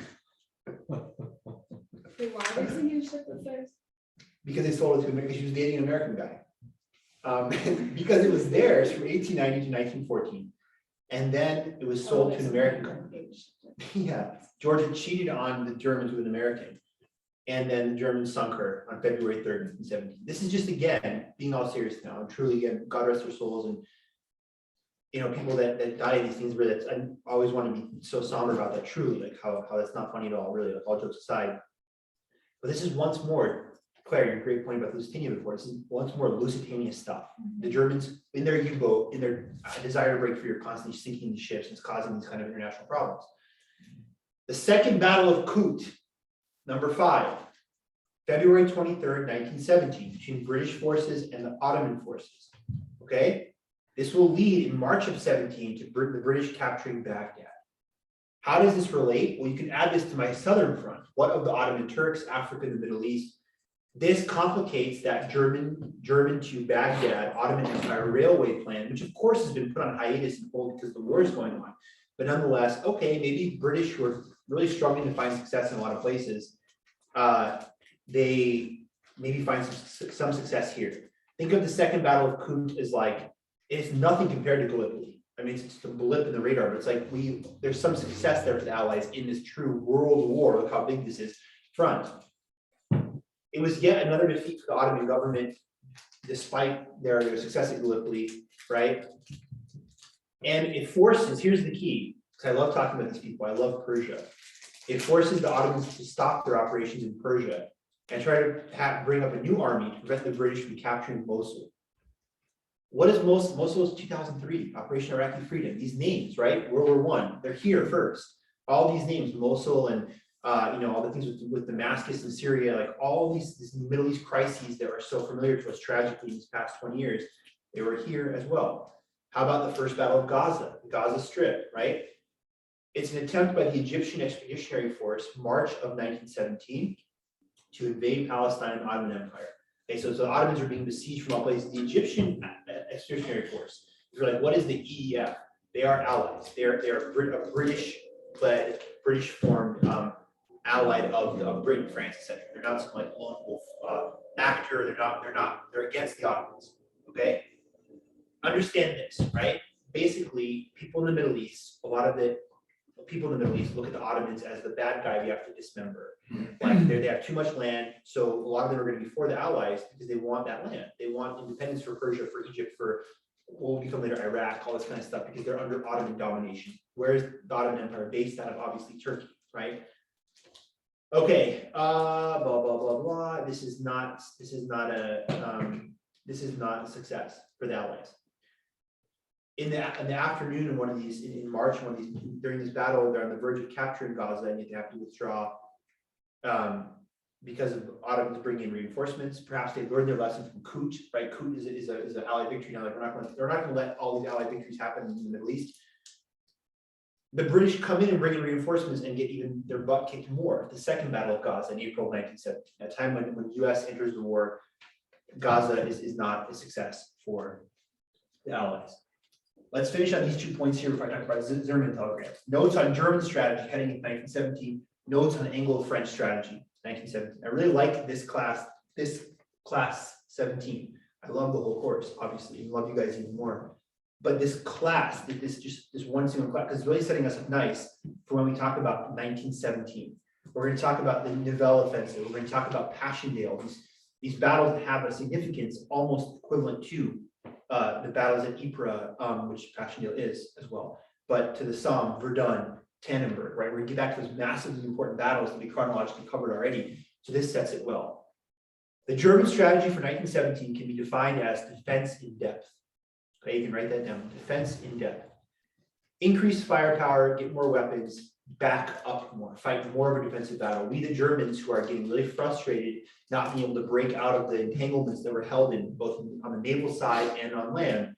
Wait, why was the new ship with theirs? Because they sold it to America. She was dating an American guy. Because it was theirs from 1890 to 1914. And then it was sold to an American company. Yeah, Georgia cheated on the Germans with an American. And then the Germans sunk her on February 3rd, 1917. This is just, again, being all serious now. And truly, again, God rest their souls. And, you know, people that die in these things where that's, I always want to be so somber about that, truly, like how that's not funny at all, really, like, all jokes aside. But this is once more, Claire, your great point about Lusitania before, this is once more Lusitania stuff. The Germans, in their U-boat, in their desire to break free, are constantly sinking the ships, and it's causing these kind of international problems. The Second Battle of Kut, number 5, February 23rd, 1917, between British forces and the Ottoman forces. Okay, this will lead in March of 17 to the British capturing Baghdad. How does this relate? Well, you can add this to my southern front. What of the Ottoman Turks, Africa, the Middle East? This complicates that German to Baghdad Ottoman Empire railway plan, which of course has been put on hiatus and hold because the war is going on. But nonetheless, okay, maybe British who are really struggling to find success in a lot of places, they maybe find some success here. Think of the Second Battle of Kut as like, it's nothing compared to Gallipoli. I mean, it's just a blip in the radar, but it's like there's some success there for the Allies in this true world war. Look how big this is front. It was yet another defeat for the Ottoman government, despite their success at Gallipoli, right? And it forces, here's the key, because I love talking about these people, I love Persia. It forces the Ottomans to stop their operations in Persia and try to bring up a new army to prevent the British from capturing Mosul. What is Mosul? Mosul is 2003, Operation Iraqi Freedom. These names, right? World War I, they're here first. All these names, Mosul and you know, all the things with Damascus and Syria, like all these Middle East crises that are so familiar to us tragically in these past 20 years, they were here as well. How about the First Battle of Gaza, the Gaza Strip, right? It's an attempt by the Egyptian Expeditionary Force, March of 1917, to invade Palestine and Ottoman Empire. Okay, so the Ottomans are being besieged from all places. The Egyptian Expeditionary Force, you're like, what is the EEF? They are allies. They are a British-led, British-formed allied of Britain, France, etc. They're not some like lone wolf actor. They're against the Ottomans. Okay, understand this, right? Basically, people in the Middle East, a lot of the people in the Middle East look at the Ottomans as the bad guy we have to dismember. Like they have too much land, so a lot of them are going to be for the Allies because they want that land. They want independence for Persia, for Egypt, for what will become later Iraq, all this kind of stuff, because they're under Ottoman domination. Whereas the Ottoman Empire based out of obviously Turkey, right? Okay, blah blah blah blah. This is not a success for the Allies. in the afternoon of one of these, in March, during this battle, they're on the verge of capturing Gaza, and yet they have to withdraw. Because of Ottomans bringing in reinforcements. Perhaps they learned their lesson from Kut, right? Kut is an Allied victory now. Like they're not going to let all these Allied victories happen in the Middle East. The British come in and bring in reinforcements and get even their butt kicked more. The Second Battle of Gaza in April 1970, a time when the U.S. enters the war, Gaza is not a success for the Allies. Let's finish on these 2 points here before I talk about Zimmermann telegram. Notes on German strategy heading into 1917. Notes on Anglo-French strategy. 1917. I really like this class 17. I love the whole course, obviously. I love you guys even more. But this class, this one single class, is really setting us up nice for when we talk about 1917. We're going to talk about the Nivelle offensive. We're going to talk about Passchendaele. These battles have a significance almost equivalent to the battles at Ypres, which Passchendaele is as well. But to the Somme, Verdun, Tandenberg, right? We're gonna get back to those massively important battles that we chronologically covered already. So this sets it well. The German strategy for 1917 can be defined as defense in depth. Okay, you can write that down. Defense in depth. Increase firepower, get more weapons, back up more, fight more of a defensive battle. We, the Germans, who are getting really frustrated, not being able to break out of the entanglements that were held in both on the naval side and on land,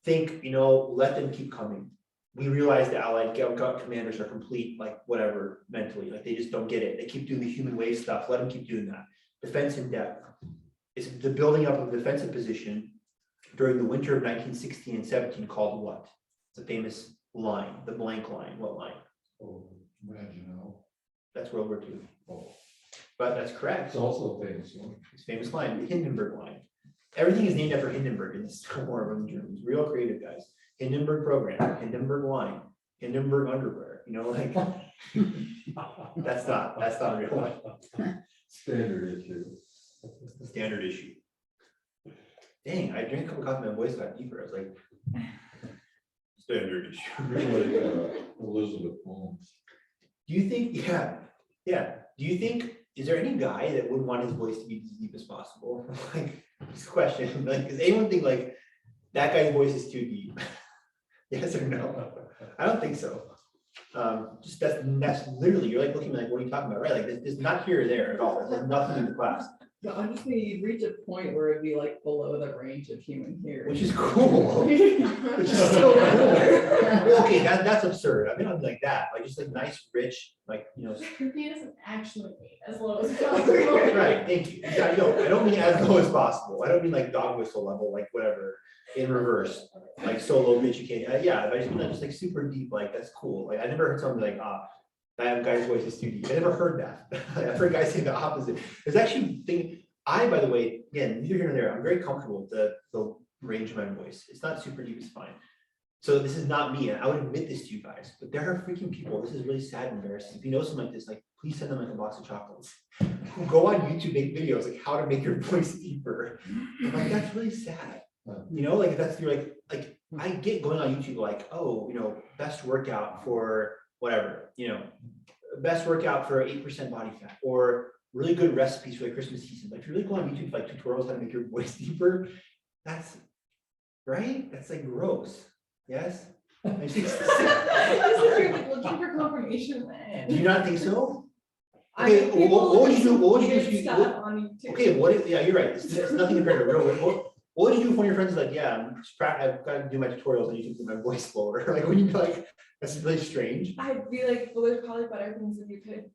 think, let them keep coming. We realize the Allied gut commanders are complete, like whatever, mentally, like they just don't get it. They keep doing the human wave stuff. Let them keep doing that. Defense in depth. It's the building up of a defensive position during the winter of 1916 and 17 called what? It's a famous line, the blank line. What line? Oh, Maginot. That's World War II. Oh, But that's correct. it's also a famous one. It's a famous line, the Hindenburg Line. Everything is named after Hindenburg in this war of the Germans. Real creative guys. Hindenburg program, Hindenburg line, Hindenburg underwear, like that's not a real one. Standard issue. Standard issue. Dang, I drank a cup of coffee, my voice got deeper. I was like, standard issue. Really like Elizabeth Holmes. Do you think, yeah. Do you think, is there any guy that wouldn't want his voice to be as deep as possible? Like, this question, like, does anyone think like that guy's voice is too deep? Yes or no? I don't think so. Just that's literally, you're like looking like, what are you talking about, right? Like this not here or there at all. There's nothing in the class. No, I'm just saying you'd reach a point where it'd be like below the range of human hearing. Which is cool. Which is so cool. Well, okay, that's absurd. I mean, I'm like that, like just like nice, rich, like He doesn't actually mean as low as right, possible. right. Thank you. Yeah, I don't mean as low as possible. I don't mean like dog whistle level, like whatever. In reverse, like so low pitch you can't. Yeah, but I just mean like just like super deep. Like that's cool. Like I never heard something like that guy's voice is too deep. I never heard that. I've heard guys say the opposite. There's actually thing. By the way, again, neither here nor there. I'm very comfortable with the range of my voice. It's not super deep. It's fine. So this is not me. I would admit this to you guys, but there are freaking people. This is really sad and embarrassing. If you know something like this, like please send them like a box of chocolates. Go on YouTube, make videos like how to make your voice deeper. I'm like that's really sad. Like that's you're like I get going on YouTube like, oh, best workout for whatever, best workout for 8% body fat or really good recipes for the Christmas season. Like if you really go on YouTube for like tutorials how to make your voice deeper, that's right. That's like gross. Yes. This is you're like looking for confirmation, man. Do you not think so? I Okay, mean, people what would you do? What would you do weird if you? stuff on YouTube. Okay, what if? Yeah, you're right. It's nothing compared to real. What would you do if one of your friends is like, yeah, I've got to do my tutorials on YouTube to my voice slower? Like, when you be like, that's really strange. I'd be like, well, there's probably better things that you could.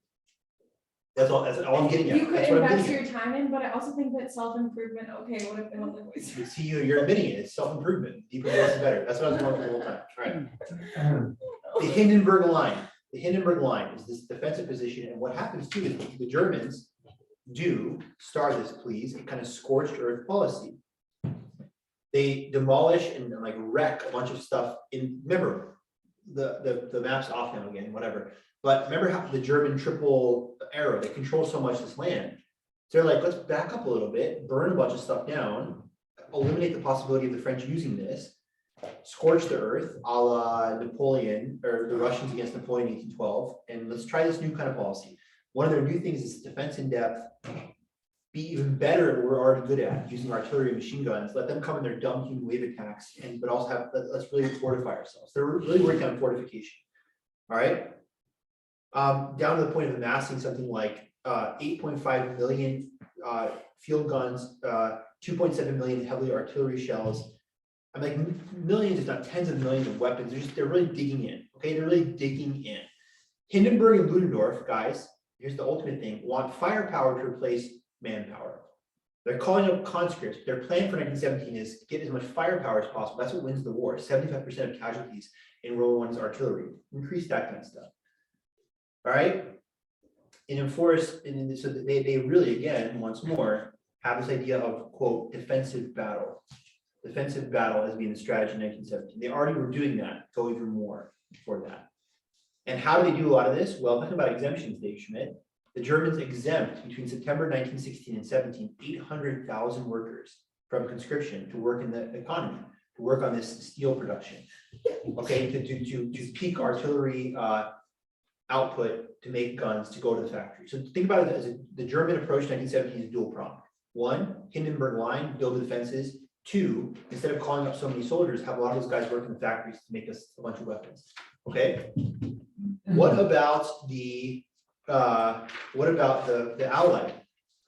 That's all I'm getting at. You could That's what I'm invest getting your time in, but I also think that self-improvement, okay, what if they want the voice? at. See, you're admitting it. It's self-improvement. Deeper voice is better. That's what I was going for the whole time. All right. The Hindenburg Line. The Hindenburg Line is this defensive position, and what happens too is the Germans do, star this please, a kind of scorched earth policy. They demolish and like wreck a bunch of stuff remember, the map's off now again, whatever. But remember how the German triple arrow, they control so much of this land. So they're like, let's back up a little bit, burn a bunch of stuff down, eliminate the possibility of the French using this, scorch the earth, a la Napoleon, or the Russians against Napoleon in 1812, and let's try this new kind of policy. One of their new things is defense in depth, be even better at what we're already good at, using artillery and machine guns. Let them come in their dumb human wave attacks, but also let's really fortify ourselves. They're really working on fortification. All right. Down to the point of amassing something like 8.5 million field guns, 2.7 million heavily artillery shells. I'm like millions, if not tens of millions of weapons. They're really digging in. Okay, they're really digging in. Hindenburg and Ludendorff, guys, here's the ultimate thing, want firepower to replace manpower. They're calling up conscripts. Their plan for 1917 is to get as much firepower as possible. That's what wins the war. 75% of casualties in World War I is artillery. Increase that kind of stuff. All right. And enforce, and so they really, again, once more, have this idea of, quote, defensive battle. Defensive battle as being the strategy in 1917. They already were doing that, go even more for that. And how do they do a lot of this? Well, talking about exemptions, Dave Schmidt. The Germans exempt between September 1916 and 17, 800,000 workers from conscription to work in the economy, to work on this steel production. Okay, to peak artillery output to make guns to go to the factory. So think about it as the German approach to 1917 is dual pronged. One, Hindenburg Line, build the defenses. Two, instead of calling up so many soldiers, have a lot of those guys work in the factories to make us a bunch of weapons. Okay. What about the Allied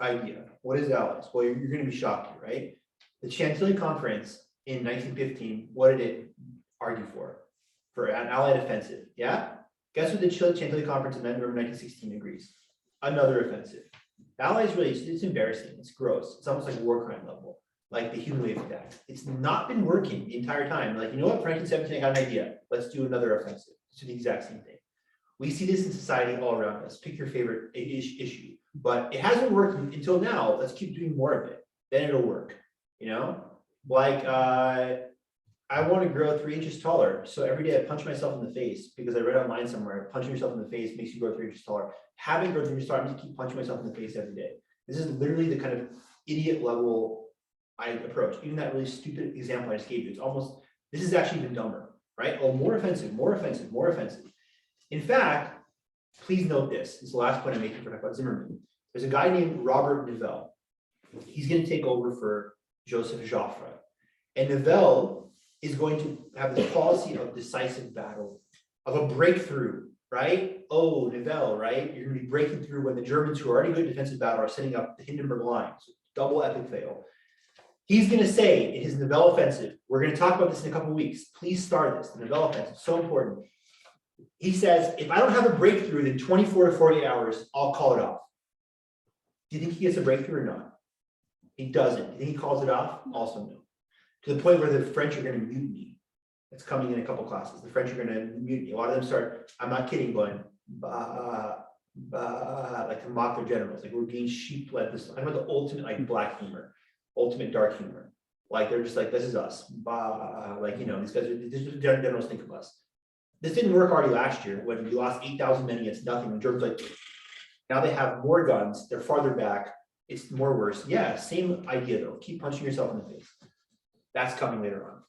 idea? What is Allies? Well, you're going to be shocked here, right? The Chantilly Conference in 1915. What did it argue for? For an Allied offensive. Yeah. Guess what the Chantilly Conference in November 1916 agrees? Another offensive. The Allies really, it's embarrassing. It's gross. It's almost like war crime level. Like the human wave attack. It's not been working the entire time. Like, you know what, for 1917, I got an idea. Let's do another offensive. Let's do the exact same thing. We see this in society all around us. Pick your favorite issue, but it hasn't worked until now. Let's keep doing more of it. Then it'll work. You know, like I want to grow 3 inches taller. So every day I punch myself in the face because I read online somewhere, punching yourself in the face makes you grow 3 inches taller. Having grown 3 inches taller, I'm just keep punching myself in the face every day. This is literally the kind of idiot level approach. Even that really stupid example I just gave you, it's almost, this is actually even dumber, right? Oh, more offensive, more offensive, more offensive. In fact, please note this. This is the last point I'm making for talking about Zimmerman. There's a guy named Robert Nivelle. He's going to take over for Joseph Joffre. And Nivelle is going to have this policy of decisive battle, of a breakthrough, right? Oh, Nivelle, right? You're going to be breaking through when the Germans, who are already good at defensive battle, are setting up the Hindenburg Line. So double epic fail. He's going to say in his Nivelle offensive, we're going to talk about this in a couple of weeks. Please start this. The Nivelle offensive, so important. He says, if I don't have a breakthrough in 24 to 48 hours, I'll call it off. Do you think he gets a breakthrough or not? He doesn't. Do you think he calls it off? Also no. To the point where the French are going to mutiny. It's coming in a couple classes. The French are going to mutiny. A lot of them start, I'm not kidding, going, bah, bah, like to mock their generals. Like we're being sheep-led. I'm about the ultimate like black humor. Ultimate dark humor. Like they're just like, this is us. Bah, like, you know, these guys are, this is what generals think of us. This didn't work already last year when we lost 8,000 men against nothing. The Germans like, now they have more guns, they're farther back, it's more worse. Yeah, same idea though. Keep punching yourself in the face. That's coming later on.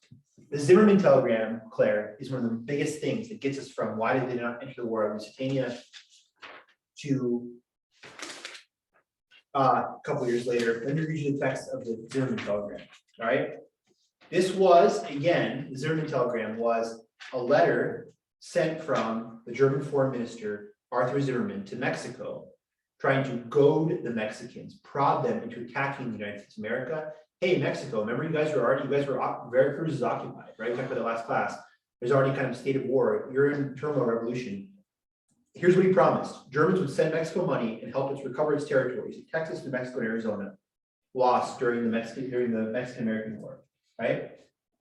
The Zimmerman telegram, Claire, is one of the biggest things that gets us from why did they not enter the war of Lusitania to a couple years later. Let me read you the text of the Zimmerman telegram. All right. This was, again, the Zimmerman telegram was a letter sent from the German foreign minister, Arthur Zimmerman, to Mexico, trying to goad the Mexicans, prod them into attacking the United States of America. Hey, Mexico, remember Veracruz is occupied, right? We talked about the last class. There's already kind of a state of war. You're in terminal revolution. Here's what he promised. Germans would send Mexico money and help it recover its territories. Texas, New Mexico, and Arizona lost during the Mexican-American War, right?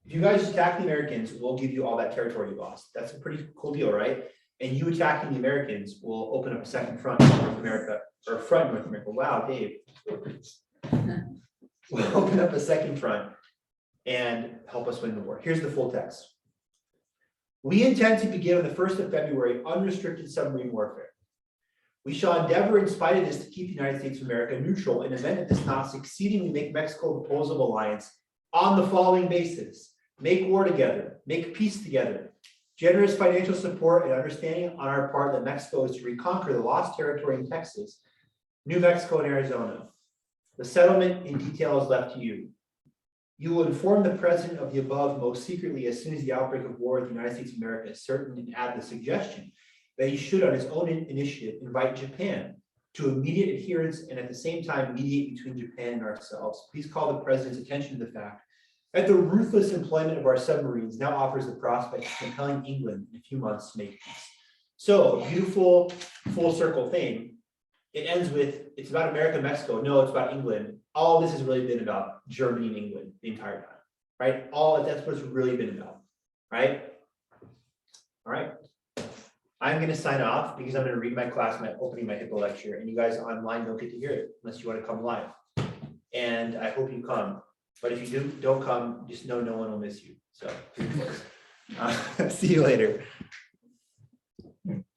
If you guys attack the Americans, we'll give you all that territory you lost. That's a pretty cool deal, right? And you attacking the Americans will open up a second front in North America, or front in North America. Wow, Dave. We'll open up a second front and help us win the war. Here's the full text. We intend to begin on the 1st of February unrestricted submarine warfare. We shall endeavor in spite of this to keep the United States of America neutral in the event that this not succeeding, we make Mexico a proposal of alliance on the following basis. Make war together, make peace together, generous financial support and understanding on our part that Mexico is to reconquer the lost territory in Texas, New Mexico, and Arizona. The settlement in detail is left to you. You will inform the president of the above most secretly as soon as the outbreak of war with the United States of America is certain, and add the suggestion that he should on his own initiative invite Japan to immediate adherence and at the same time mediate between Japan and ourselves. Please call the president's attention to the fact that the ruthless employment of our submarines now offers the prospect of compelling England in a few months to make peace. So a beautiful full circle thing. It ends with, it's about America, Mexico. No, it's about England. All this has really been about Germany and England the entire time, right? That's what it's really been about, right? All right. I'm going to sign off because I'm going to read my class, my opening my HIPAA lecture, and you guys online don't get to hear it unless you want to come live. And I hope you come. But if you don't come, just know no one will miss you. So see you later.